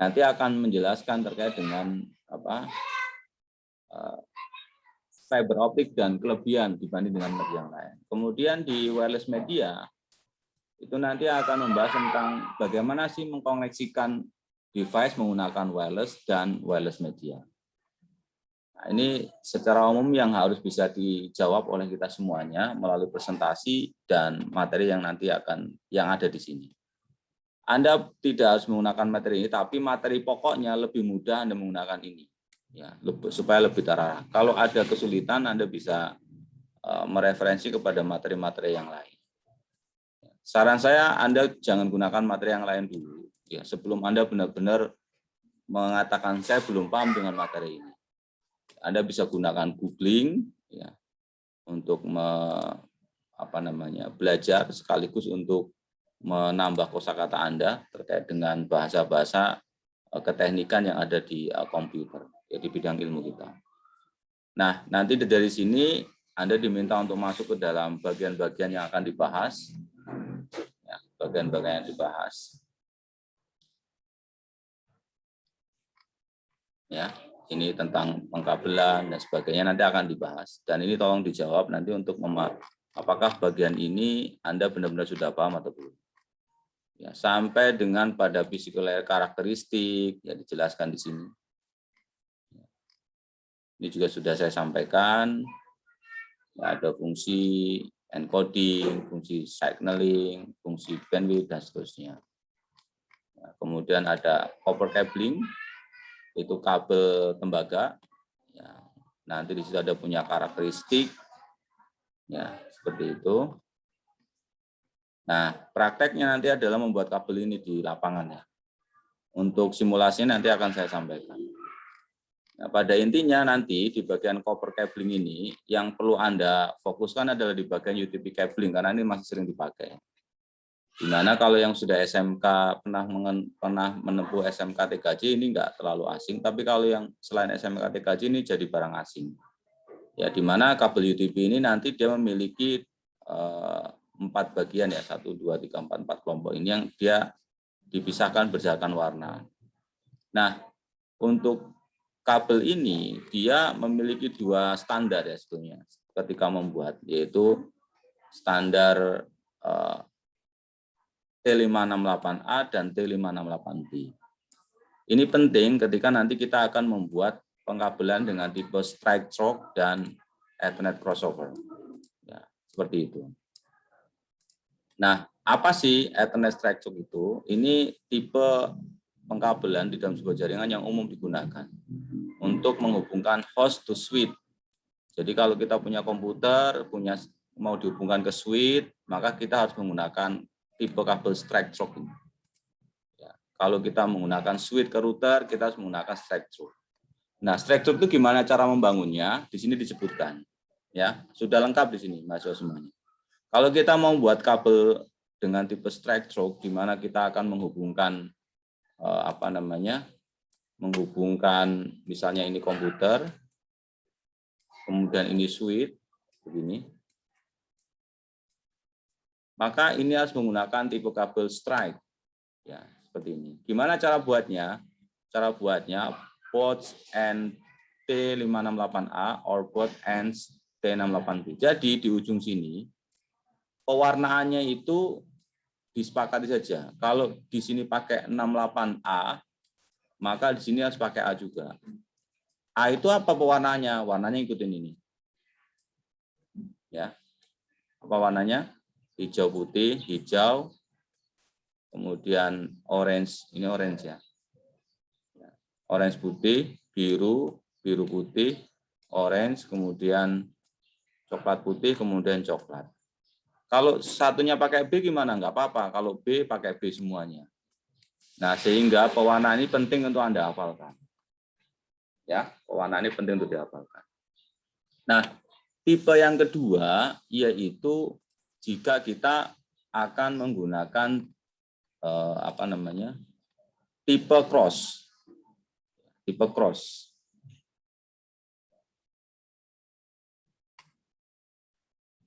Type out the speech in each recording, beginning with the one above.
nanti akan menjelaskan terkait dengan fiber optik dan kelebihan dibanding dengan media yang lain. Kemudian di wireless media itu nanti akan membahas tentang bagaimana sih mengkoneksikan device menggunakan wireless dan wireless media. Nah, ini secara umum yang harus bisa dijawab oleh kita semuanya melalui presentasi dan materi yang nanti yang ada di sini. Anda tidak harus menggunakan materi ini, tapi materi pokoknya lebih mudah Anda menggunakan ini, ya, supaya lebih terarah. Kalau ada kesulitan, Anda bisa mereferensi kepada materi-materi yang lain. Saran saya, Anda jangan gunakan materi yang lain dulu, ya, sebelum Anda benar-benar mengatakan saya belum paham dengan materi ini. Anda bisa gunakan googling, ya, untuk belajar sekaligus untuk menambah kosakata Anda terkait dengan bahasa-bahasa keteknikan yang ada di komputer, ya, di bidang ilmu kita. Nah, nanti dari sini Anda diminta untuk masuk ke dalam bagian-bagian yang akan dibahas. Ya, bagian-bagian yang dibahas. Ya, ini tentang pengkabelan dan sebagainya nanti akan dibahas. Dan ini tolong dijawab nanti untuk apakah bagian ini Anda benar-benar sudah paham atau belum. Ya, sampai dengan pada physical layer karakteristik, ya, dijelaskan di sini. Ini juga sudah saya sampaikan. Ya, ada fungsi encoding, fungsi signaling, fungsi bandwidth, dan seterusnya. Ya, kemudian ada copper cabling, itu kabel tembaga. Ya, nanti di situ ada punya karakteristik, ya, seperti itu. Nah, prakteknya nanti adalah membuat kabel ini di lapangan, ya. Untuk simulasi nanti akan saya sampaikan. Nah, pada intinya nanti di bagian copper cabling ini yang perlu Anda fokuskan adalah di bagian UTP cabling karena ini masih sering dipakai. Dimana kalau yang sudah SMK pernah menempuh SMK TKJ ini enggak terlalu asing, tapi kalau yang selain SMK TKJ ini jadi barang asing. Ya, dimana kabel UTP ini nanti dia memiliki 4 bagian, ya, 1, 2, 3, 4 kelompok ini yang dia dipisahkan berdasarkan warna. Nah, untuk kabel ini dia memiliki 2 standar, ya, sebetulnya ketika membuat, yaitu standar T568A dan T568B. Ini penting ketika nanti kita akan membuat pengkabelan dengan tipe strike stroke dan Ethernet crossover. Ya, seperti itu. Nah, apa sih Ethernet strike stroke itu? Ini tipe pengkabelan di dalam sebuah jaringan yang umum digunakan untuk menghubungkan host to switch. Jadi kalau kita punya komputer, mau dihubungkan ke switch, maka kita harus menggunakan tipe kabel strike stroke ini. Ya, kalau kita menggunakan switch ke router, kita harus menggunakan strike stroke. Nah, strike stroke itu gimana cara membangunnya? Di sini disebutkan. Ya, sudah lengkap di sini, mahasiswa semuanya. Kalau kita mau buat kabel dengan tipe strike stroke, di mana kita akan menghubungkan menghubungkan misalnya ini komputer, kemudian ini switch begini. Maka ini harus menggunakan tipe kabel strike, ya, seperti ini. Gimana cara buatnya? Cara buatnya both ends T568A or both ends T68B. Jadi di ujung sini pewarnaannya itu disepakati saja. Kalau di sini pakai 68A, maka di sini harus pakai A juga. A itu apa pewarnaannya? Warnanya ikutin ini. Ya. Apa warnanya? Hijau putih, hijau, kemudian orange, ini orange, ya. Orange putih, biru, biru putih, orange, kemudian coklat putih, kemudian coklat. Kalau satunya pakai B gimana? Enggak apa-apa. Kalau B pakai B semuanya. Nah, sehingga pewarnaan ini penting untuk Anda hafalkan. Ya, pewarnaan ini penting untuk dihafalkan. Nah, tipe yang kedua yaitu jika kita akan menggunakan tipe cross. Tipe cross.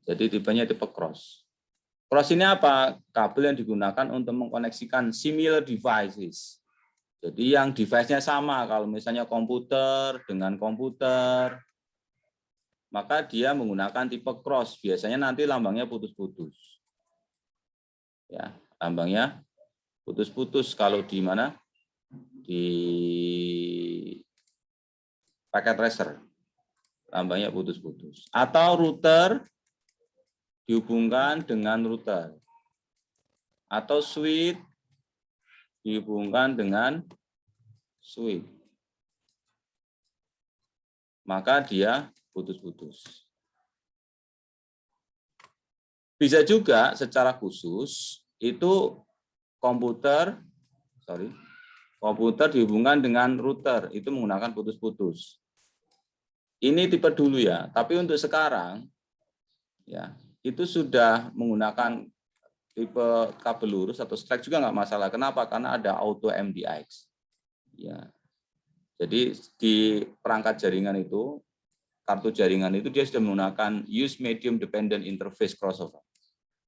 Jadi tipenya tipe cross. Cross ini apa? Kabel yang digunakan untuk mengkoneksikan similar devices. Jadi yang device-nya sama, kalau misalnya komputer dengan komputer, maka dia menggunakan tipe cross. Biasanya nanti lambangnya putus-putus. Ya, lambangnya putus-putus kalau di mana? Di packet tracer. Lambangnya putus-putus. Atau router dihubungkan dengan router. Atau switch dihubungkan dengan switch. Maka dia putus-putus. Bisa juga secara khusus itu komputer dihubungkan dengan router, itu menggunakan putus-putus. Ini tipe dulu ya, tapi untuk sekarang ya itu sudah menggunakan tipe kabel lurus atau strike juga nggak masalah. Kenapa? Karena ada auto MDX. Ya. Jadi di perangkat jaringan itu, kartu jaringan itu dia sudah menggunakan use medium dependent interface crossover.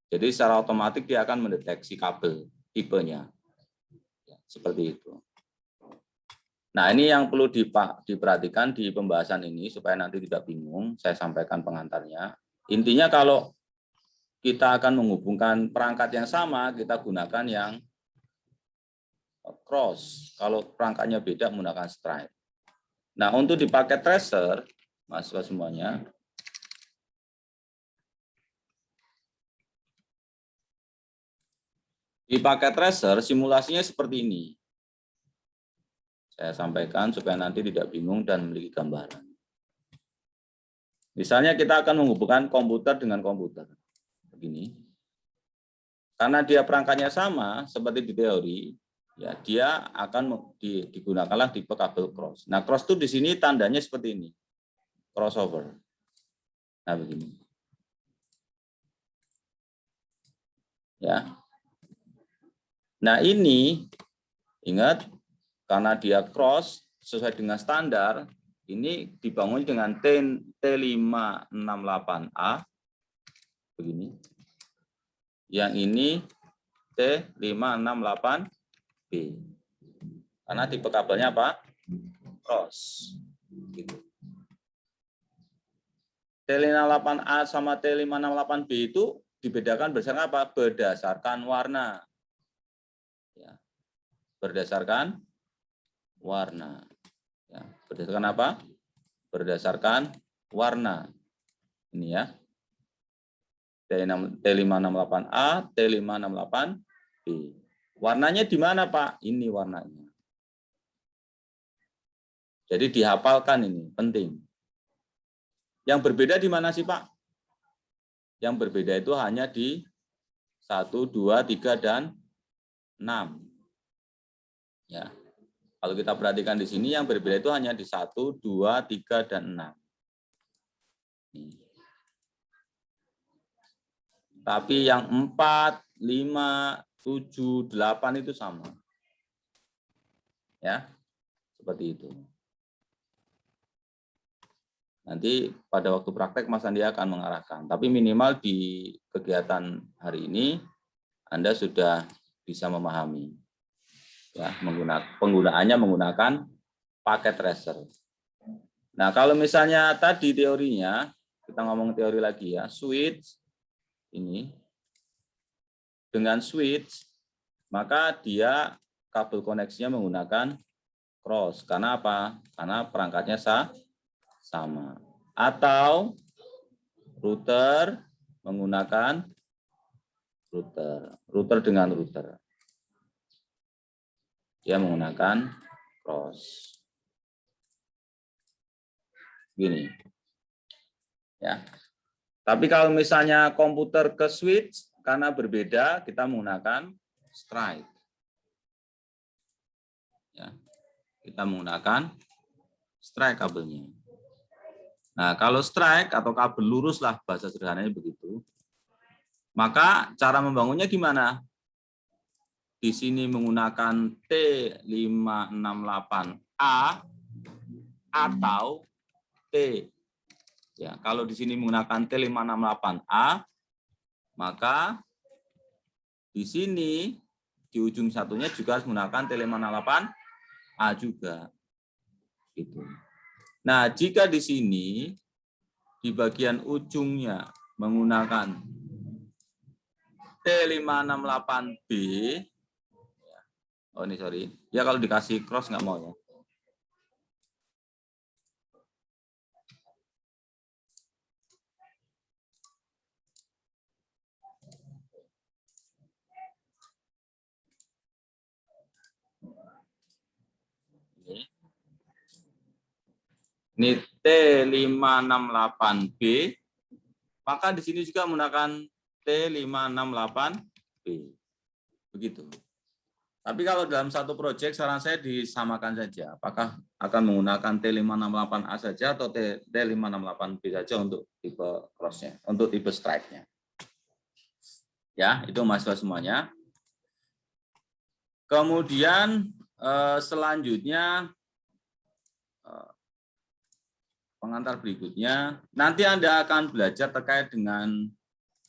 Jadi secara otomatis dia akan mendeteksi kabel tipenya. Ya, seperti itu. Nah, ini yang perlu diperhatikan di pembahasan ini supaya nanti tidak bingung, saya sampaikan pengantarnya. Intinya kalau kita akan menghubungkan perangkat yang sama, kita gunakan yang cross. Kalau perangkatnya beda, menggunakan strike. Nah, untuk di packet tracer, mahasiswa semuanya, di packet tracer simulasinya seperti ini. Saya sampaikan supaya nanti tidak bingung dan memiliki gambaran. Misalnya kita akan menghubungkan komputer dengan komputer. Begini. Karena dia perangkatnya sama, seperti di teori, ya dia akan digunakanlah tipe kabel cross. Nah, cross itu di sini tandanya seperti ini. Crossover. Nah, begini. Ya. Nah, ini ingat karena dia cross sesuai dengan standar, ini dibangun dengan T568A begini. Yang ini T568B. Karena tipe kabelnya apa? Cross. Gitu. T568A sama T568B itu dibedakan berdasarkan apa? Berdasarkan warna. Ya. Berdasarkan warna. Ya. Berdasarkan apa? Berdasarkan warna. Ini ya. T568A, T568B. Warnanya di mana, Pak? Ini warnanya. Jadi dihafalkan ini, penting. Yang berbeda di mana sih, Pak? Yang berbeda itu hanya di 1, 2, 3, dan 6. Ya. Kalau kita perhatikan di sini, yang berbeda itu hanya di 1, 2, 3, dan 6. Tapi yang 4, 5, 7, 8 itu sama. Ya, seperti itu. Nanti pada waktu praktek Mas Andi akan mengarahkan. Tapi minimal di kegiatan hari ini Anda sudah bisa memahami. Ya, penggunaannya menggunakan packet tracer. Nah, kalau misalnya tadi teorinya, kita ngomong teori lagi ya, switch ini dengan switch, maka dia kabel koneksinya menggunakan cross. Karena apa? Karena perangkatnya sama. Atau router menggunakan router dengan router. Dia menggunakan cross. Gini. Ya. Tapi kalau misalnya komputer ke switch, karena berbeda, kita menggunakan strike. Ya. Kita menggunakan strike kabelnya. Nah, kalau strike atau kabel lurus lah bahasa sederhananya begitu. Maka cara membangunnya gimana? Di sini menggunakan T568A atau T. Ya, kalau di sini menggunakan T568A, maka di sini di ujung satunya juga harus menggunakan T568B. A juga. Gitu. Nah, jika di sini di bagian ujungnya menggunakan T568B, oh ini sorry, ya kalau dikasih cross nggak mau ya. Ini T568B, maka di sini juga menggunakan T568B. Begitu. Tapi kalau dalam satu proyek, saran saya disamakan saja. Apakah akan menggunakan T568A saja atau T568B saja untuk tipe cross-nya, untuk tipe strike-nya. Ya, itu mahasiswa semuanya. Kemudian selanjutnya, pengantar berikutnya, nanti Anda akan belajar terkait dengan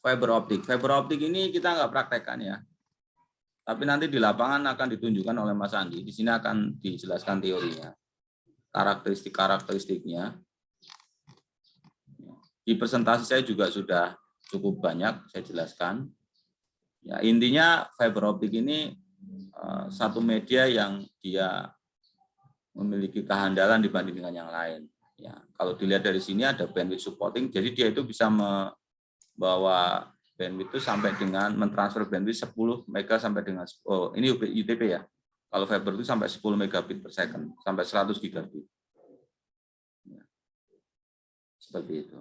fiber optik. Fiber optik ini kita nggak praktekkan ya. Tapi nanti di lapangan akan ditunjukkan oleh Mas Andi. Di sini akan dijelaskan teorinya, karakteristiknya. Di presentasi saya juga sudah cukup banyak saya jelaskan. Ya, intinya fiber optik ini satu media yang dia memiliki kehandalan dibanding dengan yang lain. Ya, kalau dilihat dari sini ada bandwidth supporting, jadi dia itu bisa membawa bandwidth itu sampai dengan mentransfer bandwidth 10 mega sampai dengan, oh ini UTP ya. Kalau fiber itu sampai 10 megabit per second, sampai 100 gigabit. Ya, seperti itu.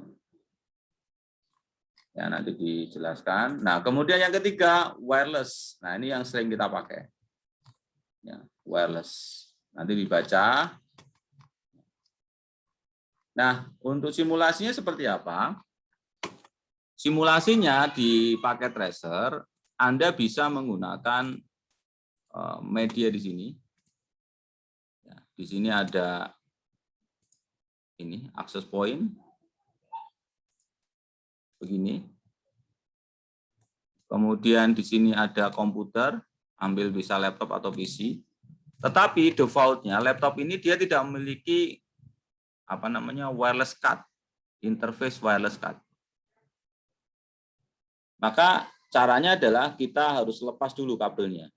Ya, nanti dijelaskan. Nah, kemudian yang ketiga, wireless. Nah, ini yang sering kita pakai. Ya, wireless. Nanti dibaca. Nah, untuk simulasinya seperti apa? Simulasinya di paket tracer, Anda bisa menggunakan media di sini. Ya, di sini ada ini access point. Begini. Kemudian di sini ada komputer, ambil bisa laptop atau PC. Tetapi defaultnya laptop ini dia tidak memiliki apa namanya wireless card, interface wireless card. Maka caranya adalah kita harus lepas dulu kabelnya.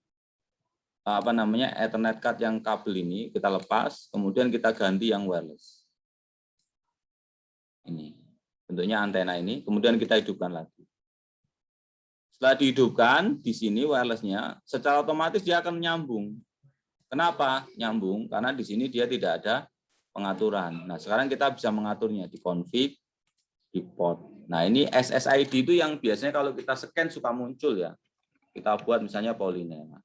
Apa namanya Ethernet card yang kabel ini kita lepas, kemudian kita ganti yang wireless. Ini bentuknya antena ini, kemudian kita hidupkan lagi. Setelah dihidupkan di sini wirelessnya, secara otomatis dia akan nyambung. Kenapa nyambung? Karena di sini dia tidak ada pengaturan. Nah, sekarang kita bisa mengaturnya di config, di port. Nah, ini SSID itu yang biasanya kalau kita scan suka muncul ya. Kita buat misalnya Polinema.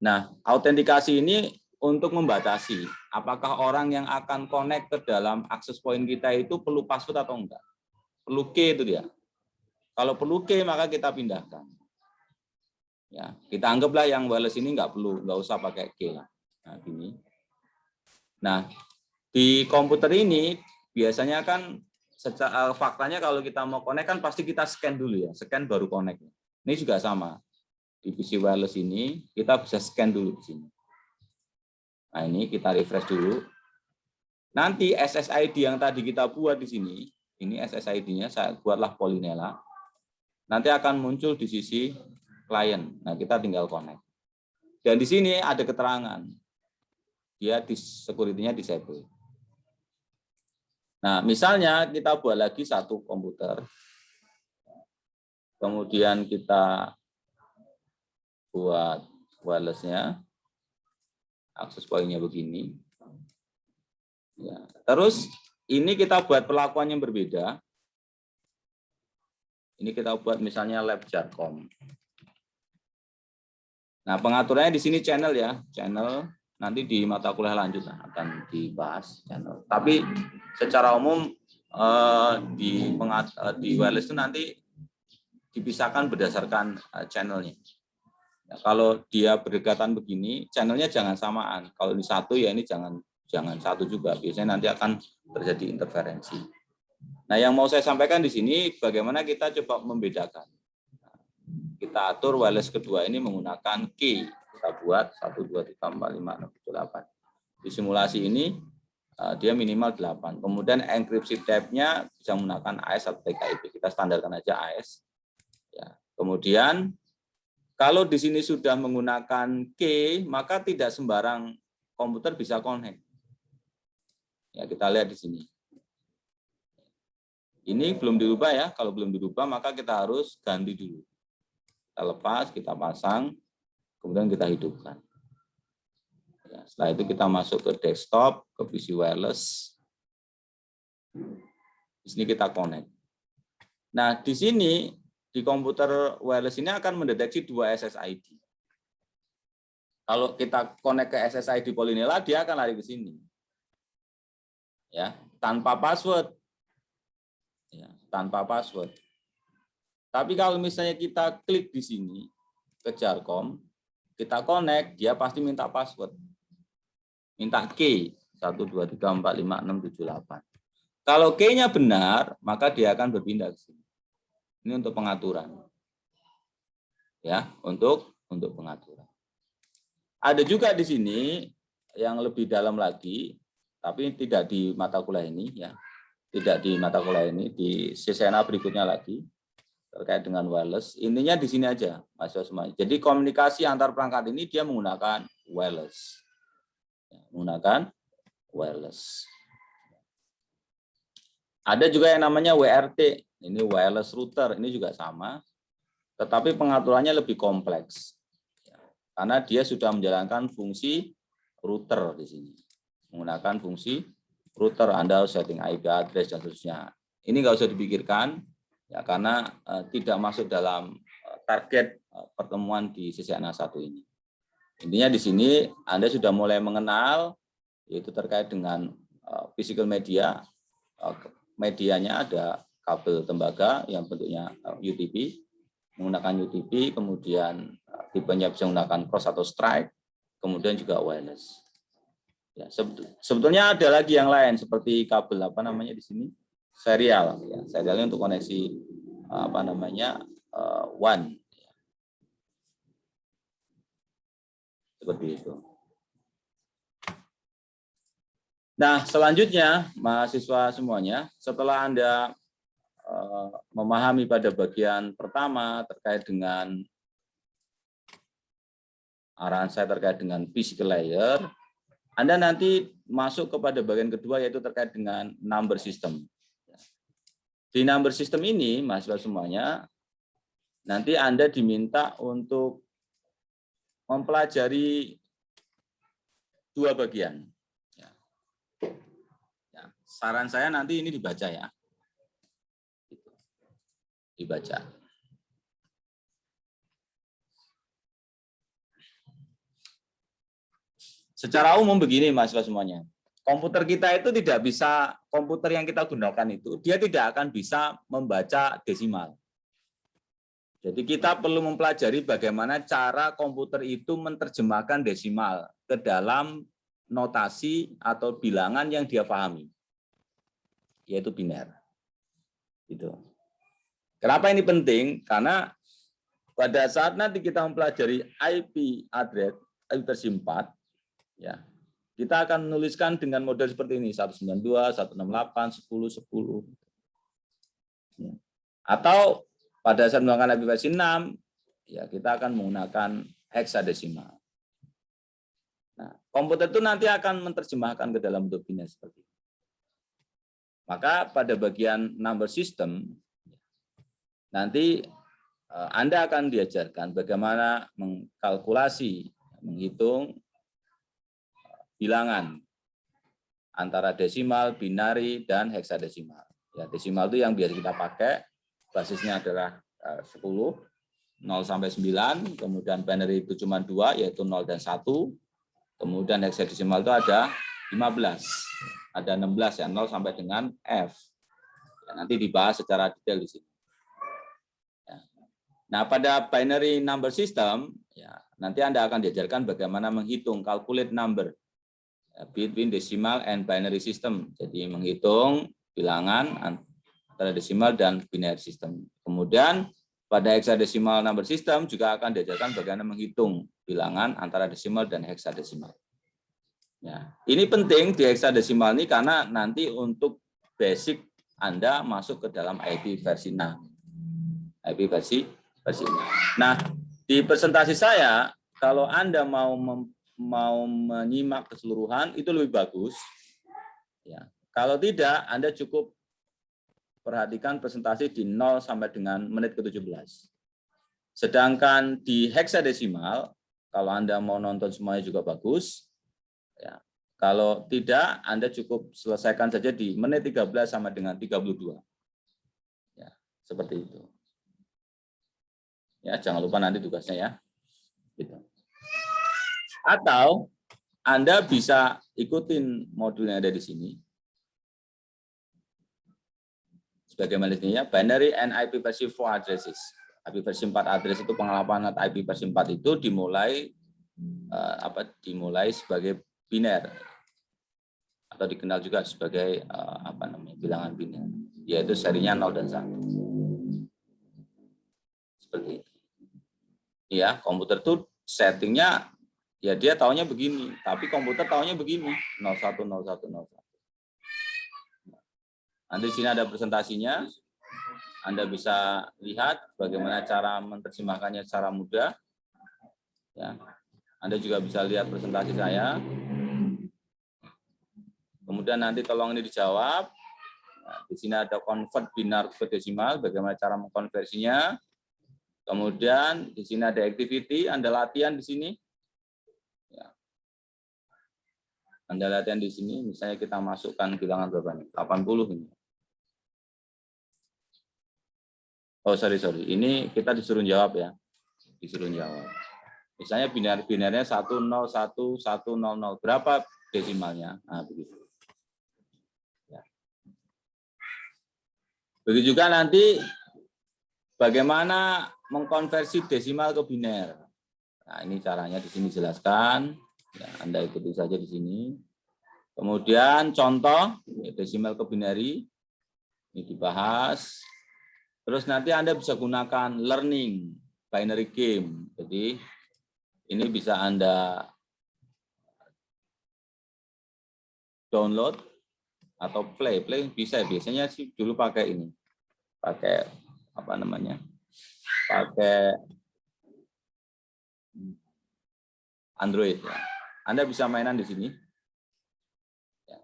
Nah, autentikasi ini untuk membatasi apakah orang yang akan connect ke dalam access point kita itu perlu password atau enggak. Perlu key itu dia. Kalau perlu key maka kita pindahkan. Ya, kita anggaplah yang wireless ini nggak usah pakai key lah. Nah, gini. Nah, di komputer ini biasanya kan secara faktanya kalau kita mau connect kan pasti kita scan dulu ya, scan baru connect. Ini juga sama. Di PC wireless ini kita bisa scan dulu di sini. Nah, ini kita refresh dulu. Nanti SSID yang tadi kita buat di sini, ini SSID-nya saya buatlah Polinela. Nanti akan muncul di sisi klien. Nah, kita tinggal connect. Dan di sini ada keterangan. Dia di security-nya disable. Nah, misalnya kita buat lagi satu komputer. Kemudian kita buat wireless-nya. Akses point-nya begini. Ya. Terus ini kita buat perlakuan yang berbeda. Ini kita buat misalnya lab Jarcom. Nah, pengaturannya di sini channel ya, channel. Nanti di mata kuliah lanjut akan dibahas channel. Tapi secara umum di wireless itu nanti dipisahkan berdasarkan channelnya. Nah, kalau dia berdekatan begini, channelnya jangan samaan. Kalau ini satu ya ini jangan satu juga. Biasanya nanti akan terjadi interferensi. Nah, yang mau saya sampaikan di sini bagaimana kita coba membedakan. Kita atur wireless kedua ini menggunakan key. Kita Kita buat 1, 2, 3, 4, 5, 6, 7, 8. Di simulasi ini dia minimal 8. Kemudian enkripsi type-nya bisa menggunakan AES atau TKIP. Kita standarkan aja AES. Ya. Kemudian kalau di sini sudah menggunakan key, maka tidak sembarang komputer bisa connect. Ya, kita lihat di sini. Ini belum dirubah ya. Kalau belum dirubah, maka kita harus ganti dulu. Kita lepas, kita pasang, kemudian kita hidupkan. Ya, setelah itu kita masuk ke desktop, ke PC wireless. Di sini kita connect. Nah, di sini, di komputer wireless ini akan mendeteksi 2 SSID. Kalau kita connect ke SSID Polinela, dia akan lari ke sini. Ya, tanpa password. Ya, tanpa password. Tapi kalau misalnya kita klik di sini ke Jarcom, kita connect, dia pasti minta password. Minta key 1, 2, 3, 4, 5, 6, 7, 8. Kalau key-nya benar, maka dia akan berpindah ke sini. Ini untuk pengaturan. Ya, untuk pengaturan. Ada juga di sini yang lebih dalam lagi, tapi tidak di mata kuliah ini ya. Tidak di mata kuliah ini, di CCNA berikutnya lagi terkait dengan wireless. Intinya di sini aja, mahasiswa semuanya. Jadi komunikasi antar perangkat ini dia menggunakan wireless. Menggunakan wireless. Ada juga yang namanya WRT, ini wireless router, ini juga sama, tetapi pengaturannya lebih kompleks. Karena dia sudah menjalankan fungsi router di sini. Menggunakan fungsi router, Anda setting IP address dan seterusnya. Ini nggak usah dipikirkan, ya karena tidak masuk dalam target pertemuan di CCNA 1 ini. Intinya di sini Anda sudah mulai mengenal, yaitu terkait dengan physical media. Medianya ada kabel tembaga yang bentuknya UTP, menggunakan UTP, kemudian tipenya bisa menggunakan cross atau strike, kemudian juga wireless. Ya, sebetulnya ada lagi yang lain seperti kabel apa namanya di sini serial, ya, serialnya untuk koneksi apa namanya WAN, seperti itu. Nah, selanjutnya mahasiswa semuanya, setelah Anda memahami pada bagian pertama terkait dengan arahan saya terkait dengan physical layer, Anda nanti masuk kepada bagian kedua yaitu terkait dengan number system. Di number system ini, mahasiswa semuanya, nanti Anda diminta untuk mempelajari 2 bagian. Ya, saran saya nanti ini dibaca ya. Dibaca. Secara umum begini mahasiswa semuanya. Komputer kita itu tidak bisa, komputer yang kita gunakan itu, dia tidak akan bisa membaca desimal. Jadi kita perlu mempelajari bagaimana cara komputer itu menerjemahkan desimal ke dalam notasi atau bilangan yang dia pahami, yaitu biner. Gitu. Kenapa ini penting? Karena pada saat nanti kita mempelajari IP address, IP tersimpan, ya, kita akan menuliskan dengan model seperti ini, 192, 168, 10, 10. Ya. Atau pada saat menggunakan IP versi 6, ya kita akan menggunakan heksadesimal. Nah, komputer itu nanti akan menerjemahkan ke dalam bentuk biner seperti ini. Maka pada bagian number system, nanti Anda akan diajarkan bagaimana mengkalkulasi, menghitung bilangan antara desimal, binari, dan heksadesimal. Ya, desimal itu yang biasa kita pakai, basisnya adalah 10, 0 sampai 9, kemudian binary itu cuma 2, yaitu 0 dan 1, kemudian heksadesimal itu ada 15, ada 16 ya, 0 sampai dengan F. Ya, nanti dibahas secara detail di sini. Ya. Nah, pada binary number system, ya, nanti Anda akan diajarkan bagaimana menghitung calculate number between decimal and binary system. Jadi menghitung bilangan antara desimal dan binary system. Kemudian pada hexadecimal number system juga akan diajarkan bagaimana menghitung bilangan antara desimal dan heksadesimal. Ya, ini penting di heksadesimal ini karena nanti untuk basic Anda masuk ke dalam IP versi 6. IP versi 6. Nah, di presentasi saya kalau Anda mau menyimak keseluruhan itu lebih bagus. Ya. Kalau tidak, Anda cukup perhatikan presentasi di 0 sampai dengan menit ke-17. Sedangkan di heksadesimal, kalau Anda mau nonton semuanya juga bagus. Ya. Kalau tidak, Anda cukup selesaikan saja di menit 13 sampai dengan 32. Ya, seperti itu. Ya, jangan lupa nanti tugasnya ya. Gitu. Atau Anda bisa ikutin modul yang ada di sini. Sebagaimana ini ya, binary and IP versi 4 addresses. IP versi 4 address itu pengalaman IP versi 4 itu dimulai sebagai biner atau dikenal juga sebagai bilangan biner, yaitu serinya 0 dan 1. Seperti itu. Ya, komputer itu settingnya ya dia taunya begini, tapi komputer taunya begini, 01 01 01. Nanti di sini ada presentasinya. Anda bisa lihat bagaimana cara menerjemahkannya secara mudah. Ya. Anda juga bisa lihat presentasi saya. Kemudian nanti tolong ini dijawab. Nah, di sini ada convert binar ke desimal, bagaimana cara mengkonversinya. Kemudian di sini ada activity, Anda latihan di sini. Ya. Anda latihan di sini, misalnya kita masukkan bilangan berapa nih? 80 ini. Oh, sorry. Ini kita disuruh jawab ya. Disuruh jawab. Misalnya binarnya 101100. Berapa desimalnya? Nah, begitu. Ya. Begitu juga nanti bagaimana mengkonversi desimal ke biner. Nah, ini caranya di sini jelaskan. Ya, Anda ikuti saja di sini. Kemudian contoh desimal ke binary ini dibahas. Terus nanti Anda bisa gunakan learning binary game. Jadi ini bisa Anda download atau play bisa. Biasanya sih dulu pakai ini. Pakai pakai Android ya. Anda bisa mainan di sini. Ya.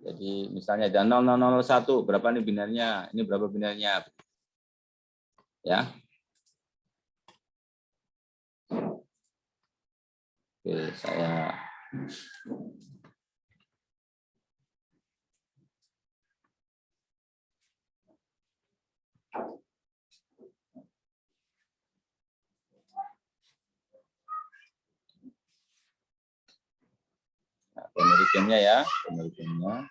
Jadi misalnya ada 0001, berapa nih binarnya? Ini berapa binarnya? Ya. Oke, saya penelitiannya ya, penelitiannya.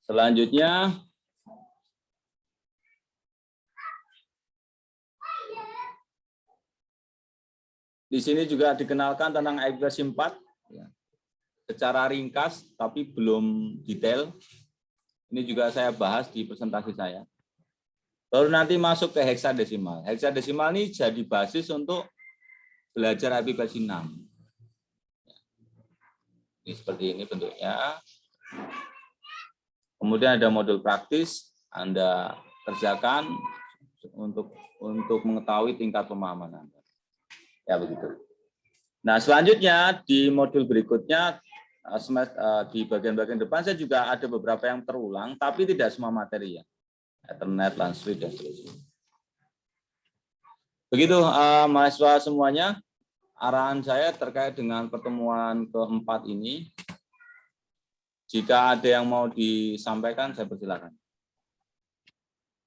Selanjutnya di sini juga dikenalkan tentang IP versi 4 ya. Secara ringkas tapi belum detail. Ini juga saya bahas di presentasi saya. Baru nanti masuk ke heksadesimal. Heksadesimal ini jadi basis untuk belajar IP versi 6. Ini seperti ini bentuknya. Kemudian ada modul praktis, Anda kerjakan untuk mengetahui tingkat pemahaman Anda. Ya begitu. Nah selanjutnya di modul berikutnya di bagian-bagian depan saya juga ada beberapa yang terulang, tapi tidak semua materi ya. Ethernet, LAN switch dan seterusnya. Begitu mahasiswa semuanya, arahan saya terkait dengan pertemuan keempat ini. Jika ada yang mau disampaikan, saya persilakan.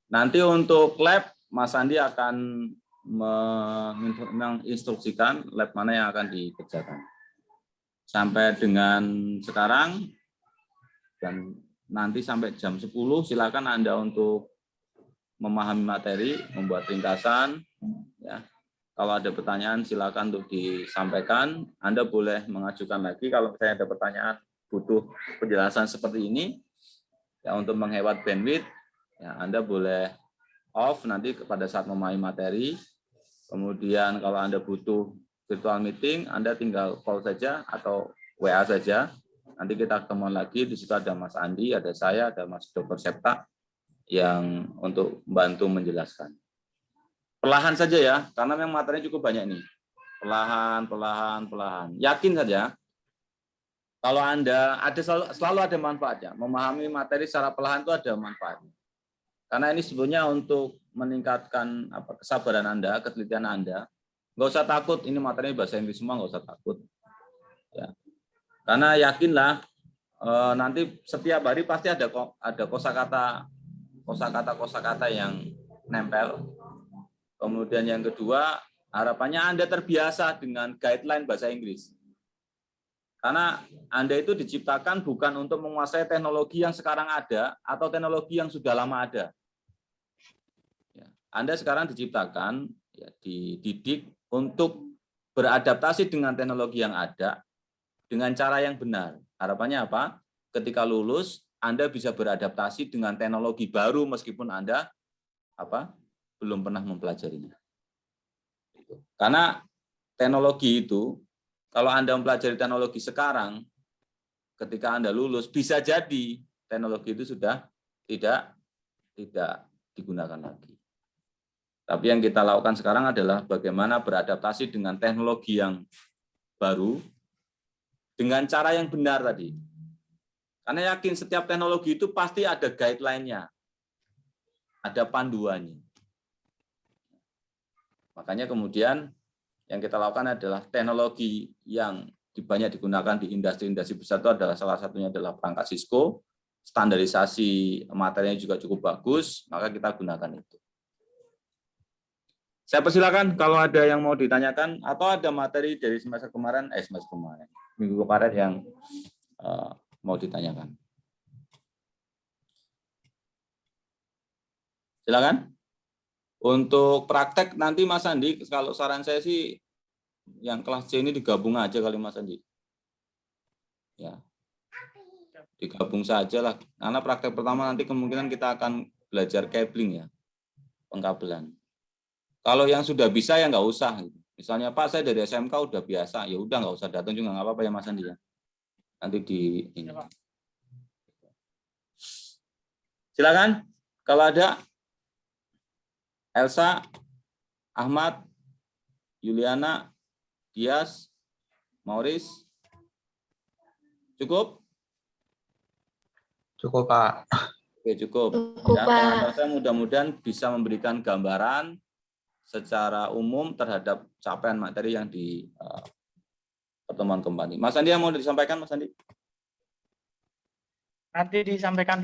Nanti untuk lab, Mas Andi akan menginstruksikan lab mana yang akan dikerjakan. Sampai dengan sekarang, dan nanti sampai jam 10, silakan Anda untuk memahami materi, membuat ringkasan. Ya. Kalau ada pertanyaan silakan untuk disampaikan. Anda boleh mengajukan lagi kalau misalnya ada pertanyaan butuh penjelasan seperti ini. Ya, untuk menghemat bandwidth, ya, Anda boleh off nanti pada saat memahami materi. Kemudian kalau Anda butuh virtual meeting, Anda tinggal call saja atau WA saja. Nanti kita ketemuan lagi, di situ ada Mas Andi, ada saya, ada Mas Dr. Septa yang untuk membantu menjelaskan. Perlahan saja ya, karena memang materinya cukup banyak nih. Perlahan, perlahan, perlahan. Yakin saja, kalau Anda ada selalu ada manfaatnya. Memahami materi secara perlahan itu ada manfaatnya. Karena ini sebetulnya untuk meningkatkan kesabaran Anda, ketelitian Anda. Nggak usah takut, ini materinya bahasa Inggris semua, nggak usah takut. Ya. Karena yakinlah, nanti setiap hari pasti ada kosakata yang nempel. Kemudian yang kedua, harapannya Anda terbiasa dengan guideline bahasa Inggris. Karena Anda itu diciptakan bukan untuk menguasai teknologi yang sekarang ada atau teknologi yang sudah lama ada. Anda sekarang diciptakan, ya, dididik untuk beradaptasi dengan teknologi yang ada dengan cara yang benar. Harapannya apa? Ketika lulus, Anda bisa beradaptasi dengan teknologi baru meskipun Anda belum pernah mempelajarinya. Karena teknologi itu, kalau Anda mempelajari teknologi sekarang, ketika Anda lulus, bisa jadi teknologi itu sudah tidak digunakan lagi. Tapi yang kita lakukan sekarang adalah bagaimana beradaptasi dengan teknologi yang baru, dengan cara yang benar tadi. Karena yakin setiap teknologi itu pasti ada guideline-nya, ada panduannya. Makanya kemudian yang kita lakukan adalah teknologi yang banyak digunakan di industri-industri besar itu adalah salah satunya adalah perangkat Cisco, standarisasi materinya juga cukup bagus, maka kita gunakan itu. Saya persilakan kalau ada yang mau ditanyakan atau ada materi dari minggu kemarin yang mau ditanyakan. Silakan. Untuk praktek nanti Mas Andi, kalau saran saya sih yang kelas C ini digabung aja kali Mas Andi. Ya. Digabung saja lah. Karena praktek pertama nanti kemungkinan kita akan belajar cabling ya, pengkabelan. Kalau yang sudah bisa ya nggak usah. Misalnya Pak saya dari SMK udah biasa, ya udah nggak usah datang juga nggak apa-apa ya Mas Andi ya. Nanti di ini. Silakan kalau ada. Elsa, Ahmad, Yuliana, Dias, Mauris, cukup? Cukup Pak. Oke cukup. Ya, Pak. Saya mudah-mudahan bisa memberikan gambaran secara umum terhadap capaian materi yang di pertemuan kembali. Mas Andi yang mau disampaikan, Mas Andi? Nanti disampaikan